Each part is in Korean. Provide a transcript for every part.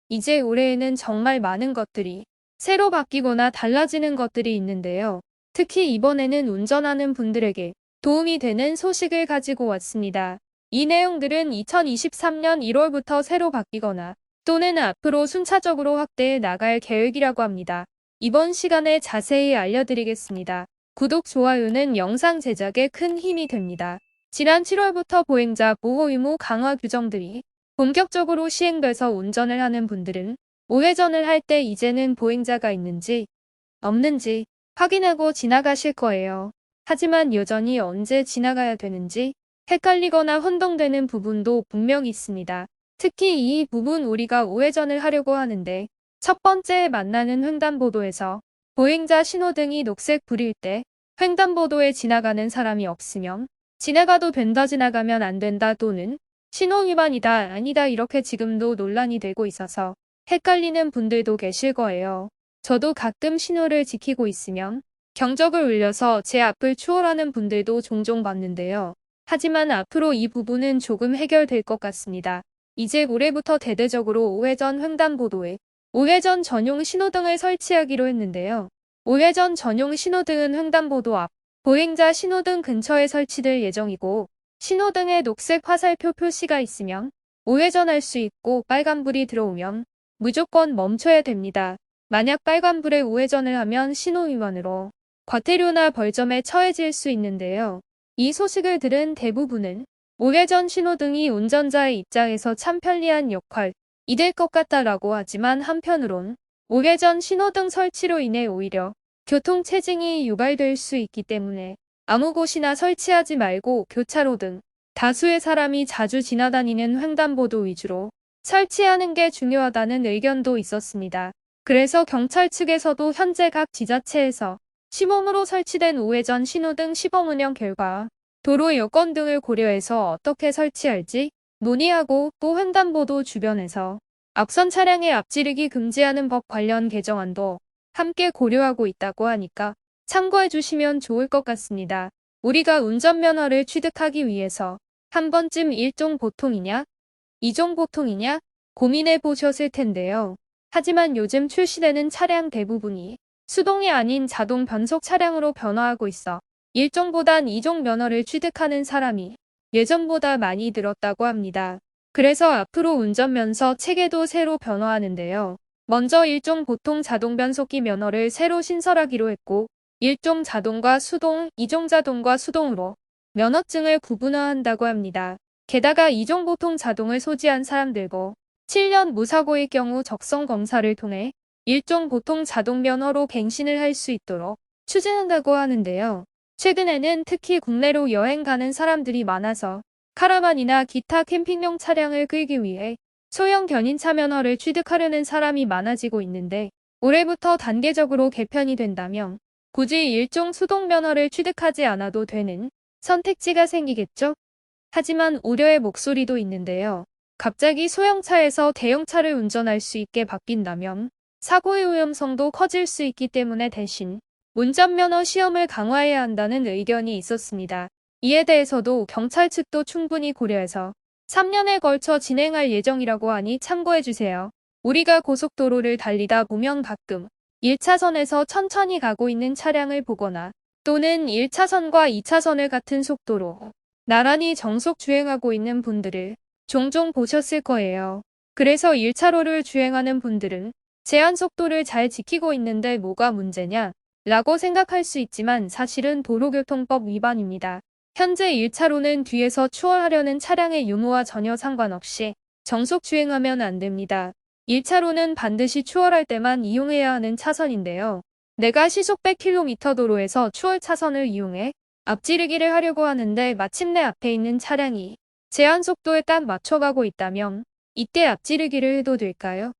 이제 올해에는 정말 많은 것들이 새로 바뀌거나 달라지는 것들이 있는데요. 특히 이번에는 운전하는 분들에게 도움이 되는 소식을 가지고 왔습니다. 이 내용들은 2023년 1월부터 새로 바뀌거나 또는 앞으로 순차적으로 확대해 나갈 계획이라고 합니다. 이번 시간에 자세히 알려드리겠습니다. 구독, 좋아요는 영상 제작에 큰 힘이 됩니다. 지난 7월부터 보행자 보호 의무 강화 규정들이 본격적으로 시행돼서 운전을 하는 분들은 우회전을 할 때 이제는 보행자가 있는지 없는지 확인하고 지나가실 거예요. 하지만 여전히 언제 지나가야 되는지 헷갈리거나 혼동되는 부분도 분명히 있습니다. 특히 이 부분 우리가 우회전을 하려고 하는데 첫 번째 만나는 횡단보도에서 보행자 신호등이 녹색 불일 때 횡단보도에 지나가는 사람이 없으면 지나가도 된다, 지나가면 안 된다, 또는 신호 위반이다, 아니다, 이렇게 지금도 논란이 되고 있어서 헷갈리는 분들도 계실 거예요. 저도 가끔 신호를 지키고 있으면 경적을 울려서 제 앞을 추월하는 분들도 종종 봤는데요. 하지만 앞으로 이 부분은 조금 해결될 것 같습니다. 이제 올해부터 대대적으로 우회전 횡단보도에 우회전 전용 신호등을 설치하기로 했는데요. 우회전 전용 신호등은 횡단보도 앞, 보행자 신호등 근처에 설치될 예정이고, 신호등에 녹색 화살표 표시가 있으면 우회전할 수 있고, 빨간불이 들어오면 무조건 멈춰야 됩니다. 만약 빨간불에 우회전을 하면 신호 위반으로 과태료나 벌점에 처해질 수 있는데요. 이 소식을 들은 대부분은 우회전 신호등이 운전자의 입장에서 참 편리한 역할이 될 것 같다라고 하지만, 한편으론 우회전 신호등 설치로 인해 오히려 교통체증이 유발될 수 있기 때문에 아무 곳이나 설치하지 말고 교차로 등 다수의 사람이 자주 지나다니는 횡단보도 위주로 설치하는 게 중요하다는 의견도 있었습니다. 그래서 경찰 측에서도 현재 각 지자체에서 시범으로 설치된 우회전 신호등 시범 운영 결과 도로 여건 등을 고려해서 어떻게 설치할지 논의하고, 또 횡단보도 주변에서 앞선 차량의 앞지르기 금지하는 법 관련 개정안도 함께 고려하고 있다고 하니까 참고해 주시면 좋을 것 같습니다. 우리가 운전면허를 취득하기 위해서 한 번쯤 1종 보통이냐, 2종 보통이냐 고민해 보셨을 텐데요. 하지만 요즘 출시되는 차량 대부분이 수동이 아닌 자동 변속 차량으로 변화하고 있어 1종보단 2종 면허를 취득하는 사람이 예전보다 많이 늘었다고 합니다. 그래서 앞으로 운전면허 체계도 새로 변화하는데요. 먼저 1종 보통 자동 변속기 면허를 새로 신설하기로 했고, 1종 자동과 수동, 2종 자동과 수동으로 면허증을 구분화한다고 합니다. 게다가 2종 보통 자동을 소지한 사람들고 7년 무사고일 경우 적성 검사를 통해 1종 보통 자동 면허로 갱신을 할 수 있도록 추진한다고 하는데요. 최근에는 특히 국내로 여행 가는 사람들이 많아서 카라반이나 기타 캠핑용 차량을 끌기 위해 소형 견인차 면허를 취득하려는 사람이 많아지고 있는데, 올해부터 단계적으로 개편이 된다면 굳이 1종 수동 면허를 취득하지 않아도 되는 선택지가 생기겠죠? 하지만 우려의 목소리도 있는데요. 갑자기 소형차에서 대형차를 운전할 수 있게 바뀐다면 사고의 위험성도 커질 수 있기 때문에 대신 운전면허 시험을 강화해야 한다는 의견이 있었습니다. 이에 대해서도 경찰 측도 충분히 고려해서 3년에 걸쳐 진행할 예정이라고 하니 참고해주세요. 우리가 고속도로를 달리다 보면 가끔 1차선에서 천천히 가고 있는 차량을 보거나, 또는 1차선과 2차선을 같은 속도로 나란히 정속 주행하고 있는 분들을 종종 보셨을 거예요. 그래서 1차로를 주행하는 분들은 제한 속도를 잘 지키고 있는데 뭐가 문제냐 라고 생각할 수 있지만, 사실은 도로교통법 위반입니다. 현재 1차로는 뒤에서 추월하려는 차량의 유무와 전혀 상관없이 정속 주행하면 안 됩니다. 1차로는 반드시 추월할 때만 이용해야 하는 차선인데요. 내가 시속 100km 도로에서 추월 차선을 이용해 앞지르기를 하려고 하는데 마침내 앞에 있는 차량이 제한 속도에 딱 맞춰가고 있다면 이때 앞지르기를 해도 될까요?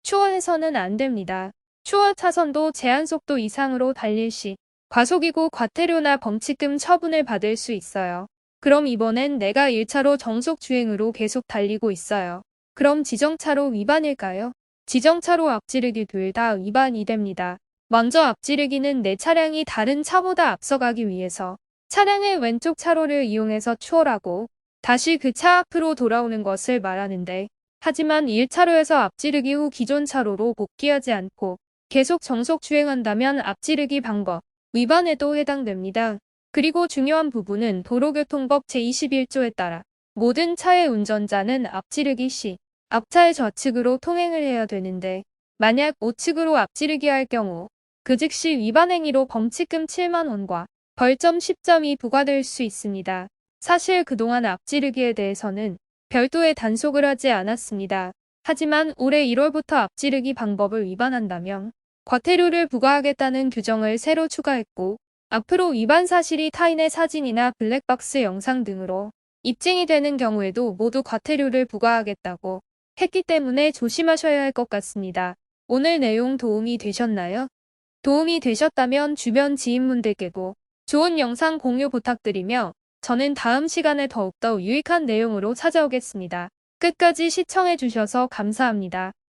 추월해서는 안 됩니다. 추월 차선도 제한 속도 이상으로 달릴 시 과속이고 과태료나 범칙금 처분을 받을 수 있어요. 그럼 이번엔 내가 1차로 정속 주행으로 계속 달리고 있어요. 그럼 지정차로 위반일까요? 지정차로 앞지르기 둘 다 위반이 됩니다. 먼저 앞지르기는 내 차량이 다른 차보다 앞서가기 위해서 차량의 왼쪽 차로를 이용해서 추월하고 다시 그 차 앞으로 돌아오는 것을 말하는데, 하지만 1차로에서 앞지르기 후 기존 차로로 복귀하지 않고 계속 정속 주행한다면 앞지르기 방법 위반에도 해당됩니다. 그리고 중요한 부분은 도로교통법 제21조에 따라 모든 차의 운전자는 앞지르기 시 앞차의 좌측으로 통행을 해야 되는데 만약 우측으로 앞지르기 할 경우 그 즉시 위반 행위로 범칙금 7만 원과 벌점 10점이 부과될 수 있습니다. 사실 그동안 앞지르기에 대해서는 별도의 단속을 하지 않았습니다. 하지만 올해 1월부터 앞지르기 방법을 위반한다면 과태료를 부과하겠다는 규정을 새로 추가했고 앞으로 위반 사실이 타인의 사진이나 블랙박스 영상 등으로 입증이 되는 경우에도 모두 과태료를 부과하겠다고 했기 때문에 조심하셔야 할 것 같습니다. 오늘 내용 도움이 되셨나요? 도움이 되셨다면 주변 지인분들께도 좋은 영상 공유 부탁드리며 저는 다음 시간에 더욱더 유익한 내용으로 찾아오겠습니다. 끝까지 시청해주셔서 감사합니다.